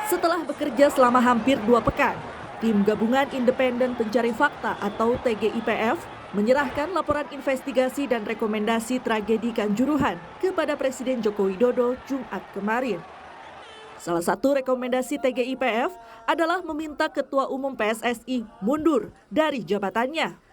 Setelah bekerja selama hampir 2 pekan, tim Gabungan Independen Pencari Fakta atau TGIPF menyerahkan laporan investigasi dan rekomendasi tragedi Kanjuruhan kepada Presiden Joko Widodo Jumat kemarin. Salah satu rekomendasi TGIPF adalah meminta Ketua Umum PSSI mundur dari jabatannya.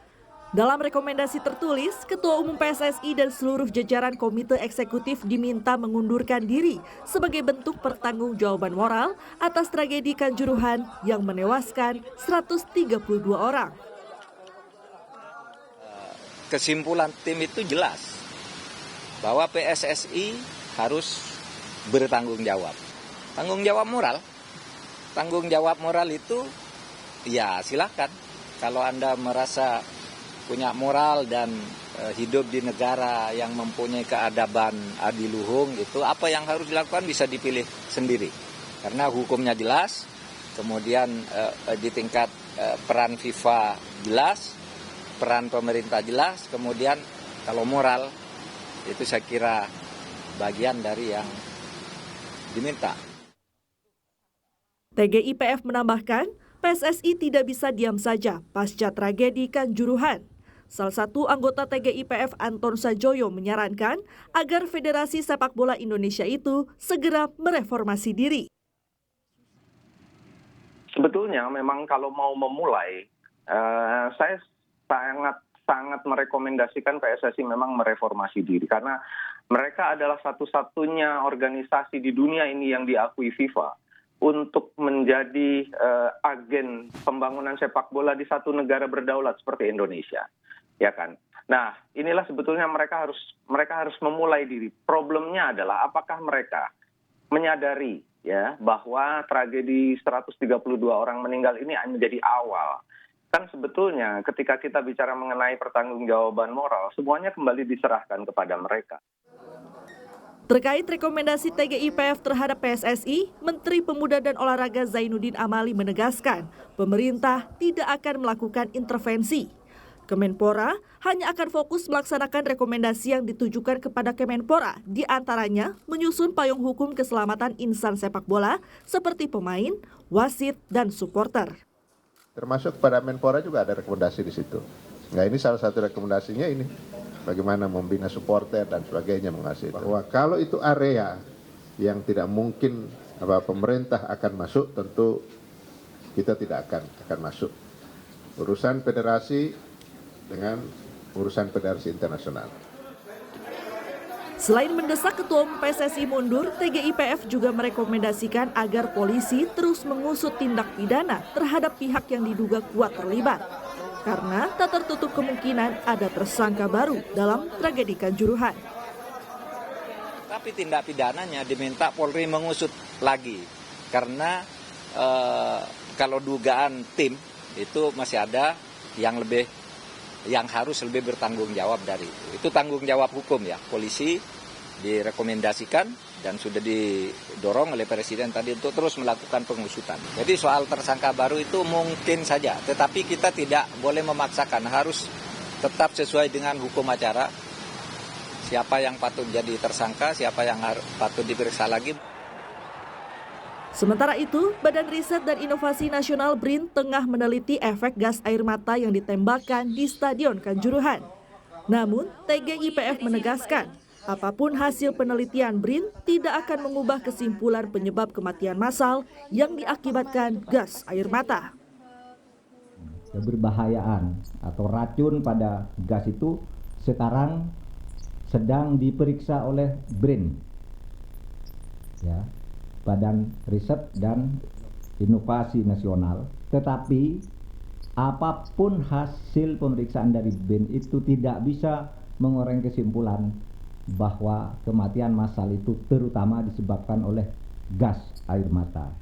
Dalam rekomendasi tertulis, Ketua Umum PSSI dan seluruh jajaran Komite Eksekutif diminta mengundurkan diri sebagai bentuk pertanggungjawaban moral atas tragedi Kanjuruhan yang menewaskan 132 orang. Kesimpulan tim itu jelas bahwa PSSI harus bertanggung jawab. Tanggung jawab moral. Tanggung jawab moral itu ya silakan. Kalau Anda merasa punya moral dan hidup di negara yang mempunyai keadaban adiluhung, itu apa yang harus dilakukan bisa dipilih sendiri. Karena hukumnya jelas, kemudian di tingkat peran FIFA jelas, peran pemerintah jelas, kemudian kalau moral itu saya kira bagian dari yang diminta. TGIPF menambahkan, PSSI tidak bisa diam saja pasca tragedi Kanjuruhan. Salah satu anggota TGIPF Anton Sajoyo menyarankan agar Federasi Sepak Bola Indonesia itu segera mereformasi diri. Sebetulnya memang kalau mau memulai, saya sangat merekomendasikan PSSI memang mereformasi diri. Karena mereka adalah satu-satunya organisasi di dunia ini yang diakui FIFA untuk menjadi agen pembangunan sepak bola di satu negara berdaulat seperti Indonesia. Ya kan. Nah, inilah sebetulnya mereka harus memulai diri. Problemnya adalah apakah mereka menyadari ya bahwa tragedi 132 orang meninggal ini menjadi awal. Kan sebetulnya ketika kita bicara mengenai pertanggungjawaban moral, semuanya kembali diserahkan kepada mereka. Terkait rekomendasi TGIPF terhadap PSSI, Menteri Pemuda dan Olahraga Zainuddin Amali menegaskan pemerintah tidak akan melakukan intervensi. Kemenpora hanya akan fokus melaksanakan rekomendasi yang ditujukan kepada Kemenpora, di antaranya menyusun payung hukum keselamatan insan sepak bola seperti pemain, wasit, dan supporter. Termasuk pada Menpora juga ada rekomendasi di situ. Nah, ini salah satu rekomendasinya ini, bagaimana membina supporter dan sebagainya, mengasih bahwa kalau itu area yang tidak mungkin pemerintah akan masuk, tentu kita tidak akan masuk. Urusan federasi dengan urusan federasi internasional. Selain mendesak Ketua Umum PSSI mundur, TGIPF juga merekomendasikan agar polisi terus mengusut tindak pidana terhadap pihak yang diduga kuat terlibat. Karena tak tertutup kemungkinan ada tersangka baru dalam tragedi Kanjuruhan. Tapi tindak pidananya diminta Polri mengusut lagi. Karena kalau dugaan tim itu masih ada yang harus lebih bertanggung jawab dari itu. Itu tanggung jawab hukum ya. Polisi direkomendasikan dan sudah didorong oleh Presiden tadi untuk terus melakukan pengusutan. Jadi soal tersangka baru itu mungkin saja, tetapi kita tidak boleh memaksakan, harus tetap sesuai dengan hukum acara. Siapa yang patut jadi tersangka, siapa yang patut diperiksa lagi. Sementara itu, Badan Riset dan Inovasi Nasional BRIN tengah meneliti efek gas air mata yang ditembakkan di Stadion Kanjuruhan. Namun, TGIPF menegaskan, apapun hasil penelitian BRIN tidak akan mengubah kesimpulan penyebab kematian massal yang diakibatkan gas air mata. Keberbahayaan atau racun pada gas itu sekarang sedang diperiksa oleh BRIN. Ya. Badan Riset dan Inovasi Nasional, tetapi apapun hasil pemeriksaan dari BRIN itu tidak bisa mengoreng kesimpulan bahwa kematian massal itu terutama disebabkan oleh gas air mata.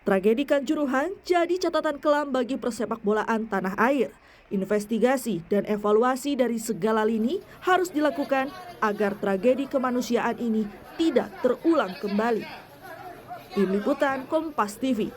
Tragedi Kanjuruhan jadi catatan kelam bagi persepak bolaan tanah air. Investigasi dan evaluasi dari segala lini harus dilakukan agar tragedi kemanusiaan ini tidak terulang kembali. Tim Liputan Kompas TV.